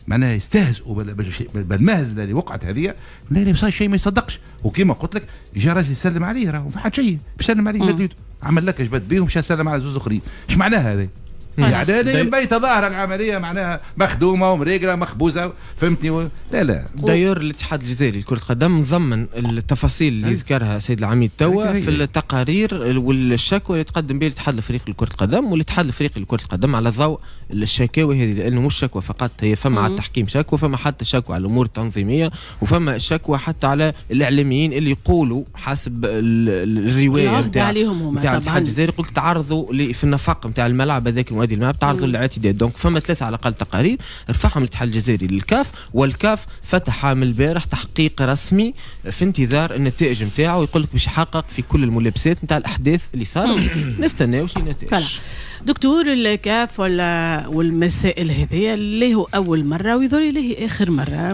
معناها يستهزئوا بالمهزله اللي وقعت هذه. لا صار شيء ما يصدقش. وكما قلت لك جا راجل يسلم عليه، راه ما فحد شيء بيسلم عليه مديته، عمل لك جبت بهم مشى سلم على زوز اخرين. ايش معناها هذا؟ يعني انا بيت ظاهر العمليه معناها مخدومه ومريقله مخبوزه، فهمتني؟ لا داير الاتحاد الجزائري لكره القدم مضمن التفاصيل اللي ذكرها سيد العميد توا في التقارير والشكوى اللي تقدم بها الاتحاد الافريقي لكره القدم والاتحاد الافريقي لكره القدم على ضوء الشكاوي هذه، لانه مش شكوى فقط، هي فما على التحكيم شكوى، فما حتى شكوى على الامور التنظيميه، وفما شكوى حتى على الاعلاميين اللي يقولوا حسب الروايه نتاع الاتحاد الجزائري قلت تعرضوا في النفق نتاع الملعب هذاك المؤدي الملعب تعرضوا للاعتداء. دونك فما ثلاثه على الاقل تقارير رفعهم الاتحاد الجزائري للكاف، والكاف فتح عام البارح تحقيق رسمي في انتظار النتائج نتاعو، يقول لك باش يحقق في كل الملابسات نتاع الاحداث اللي صارت. نستناو شي نتائج. دكتور الكاف والمسائل هذه اللي هو اول مره ويظهر ليه اخر مره